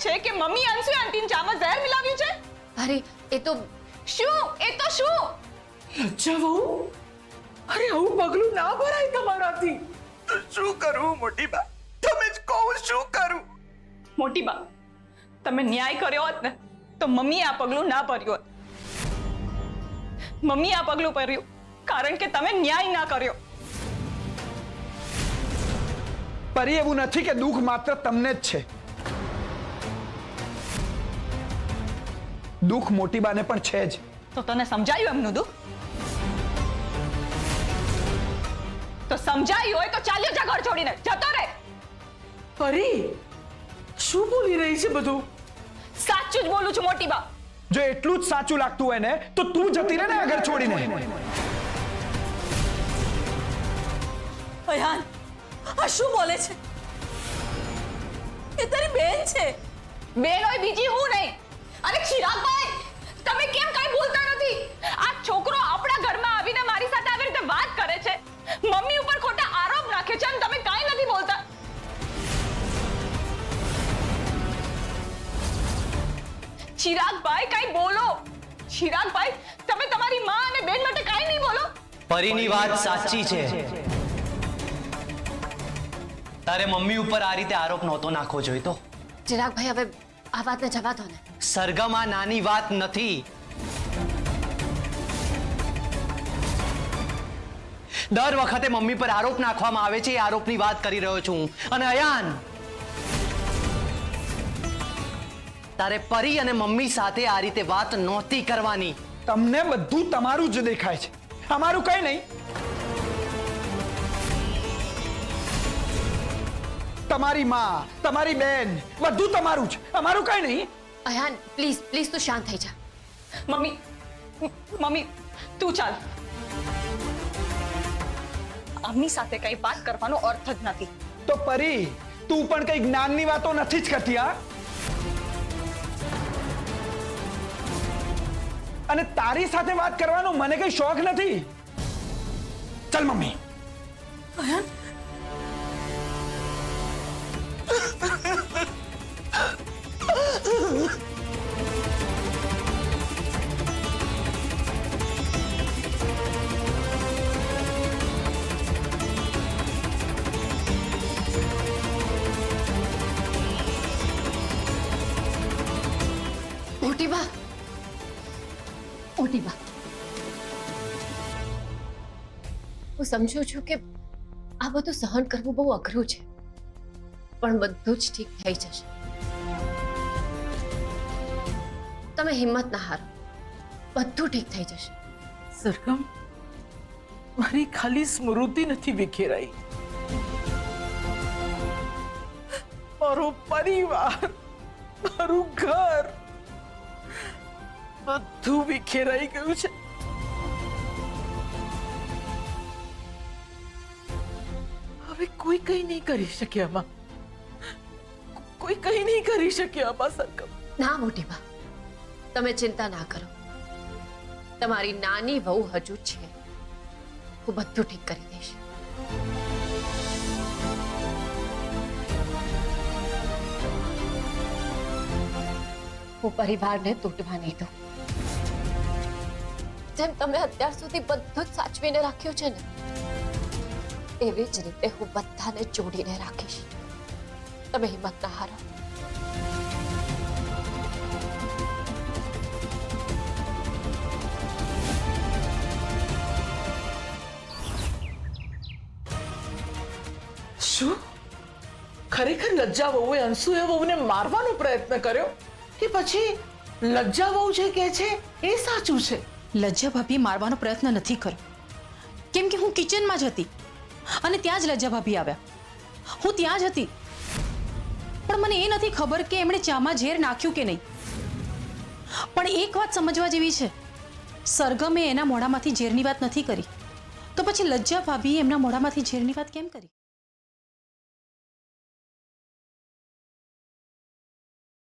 છે કે મમ્મી અંશુ આંટીને ચામાં ઝેર મિલાવ્યું છે? અરે એ તો શું? લજ્જા વહુ, અરે આવું પગલું ના ભરાય તમારાથી. શું કરું મોટી બા? તમે જ કહો શું કરું? મોટી બા, તમે ન્યાય કર્યો હોત ને તો મમ્મીએ આ પગલું ના ભર્યું હોત. મમ્મીએ આ પગલું ભર્યું કારણ કે તમે ન્યાય ના કર્યો. પરી, એવું નથી કે દુઃખ માત્ર તમને જ છે. દુઃખ મોટી બાને પણ છે જ. તો તને સમજાયું એમનું દુઃખ? તો સમજાયું હોય તો ચાલ્યો જા ઘર છોડીને, જતો રહે. પરી, શું બોલી રહી છે બધું? સાચું જ બોલું છું મોટી બા. જો એટલું જ સાચું લાગતું હોય ને તો તું જતી રહે ને આ ઘર છોડીને. અયાન, આ શું બોલે છે? એ તારી બેન છે. બેન હોય બીજી હું નહીં. અરે ચિરાગભાઈ, તમે કેમ કઈ બોલતા નથી? આ છોકરો આપણા ઘરમાં આવીને મારી સાથે આવી રીતે વાત કરે છે, મમ્મી ઉપર ખોટા આરોપ નાખે છે અને તમે કાઈ નથી બોલતા. ચિરાગભાઈ કઈ બોલો. ચિરાગભાઈ, તમે તમારી માં અને બેન માટે કાઈ નહીં બોલો. પરીની વાત સાચી છે. તારે મમ્મી ઉપર આ રીતે આરોપ નહોતો નાખવો જોઈતો. ચિરાગભાઈ, હવે આ વાતને જવા દો ને. સરગમ, આ નાની વાત નથી. દર વખતે મમ્મી પર આરોપ નાખવામાં આવે છે, એ આરોપની વાત કરી રહ્યો છું. અને અયાન, તારે પરી અને મમ્મી સાથે આ રીતે વાત નહોતી કરવાની. તમને બધું તમારું જ દેખાય છે, અમારું કઈ નહીં. તમારી માં, તમારી બેન, બધું તમારું જ, અમારું કઈ નહીં. અયાન, પ્લીઝ તું શાંત થઈ જા. મમ્મી તું ચાલ. આમની સાથે કઈ વાત કરવાનો અર્થ જ નથી. તો પરી, તું પણ કઈ જ્ઞાનની વાતો નથી જ કરતી. હા, અને તારી સાથે વાત કરવાનો મને કઈ શોખ નથી. ચલ મમ્મી. અયાન, મોટી બા, મોટી બા, હું સમજુ છું કે આ બધું સહન કરવું બહુ અઘરું છે, પણ બધું જ ઠીક થઈ જશે. તમે હિંમત ના હારો, બધું ઠીક થઈ જશે. સરગમ, મારી ખાલી સ્મૃતિ નથી વિખેરાઈ, મારો પરિવાર, મારું ઘર, બધું વિખેરાઈ ગયું છે. હવે કોઈ કઈ નહીં કરી શકે આમાં. કોઈ કઈ નહીં કરી શકે આમાં. સરગમ, ના મોટી બા, તમે ચિંતા ના કરો. તમારી નાની વહુ હજુ છે, હું બધું ઠીક કરી દઈશ. હું પરિવારને તૂટવા નહીં દઉં. જેમ તમે અત્યાર સુધી બધું જ સાચવીને રાખ્યું છે ને, એવી જ રીતે હું બધાને જોડીને રાખીશ. તમે હિંમત ના હારો. શું ખરેખર લજ્જા વહુએ અંશુએ વહુને મારવાનો પ્રયત્ન કર્યો કે પછી લજ્જા વહુ જે કહે છે એ સાચું છે? લજ્જા ભાભી મારવાનો પ્રયત્ન નથી કર્યો, કેમ કે હું કિચનમાં જ હતી અને ત્યાં જ લજ્જા ભાભી આવ્યા. હું ત્યાં જ હતી, પણ મને એ નથી ખબર કે એમણે ચામાં ઝેર નાખ્યું કે નહીં. પણ એક વાત સમજવા જેવી છે, સરગમે એના મોઢામાંથી ઝેરની વાત નથી કરી, તો પછી લજ્જા ભાભીએ એમના મોઢામાંથી ઝેરની વાત કેમ કરી?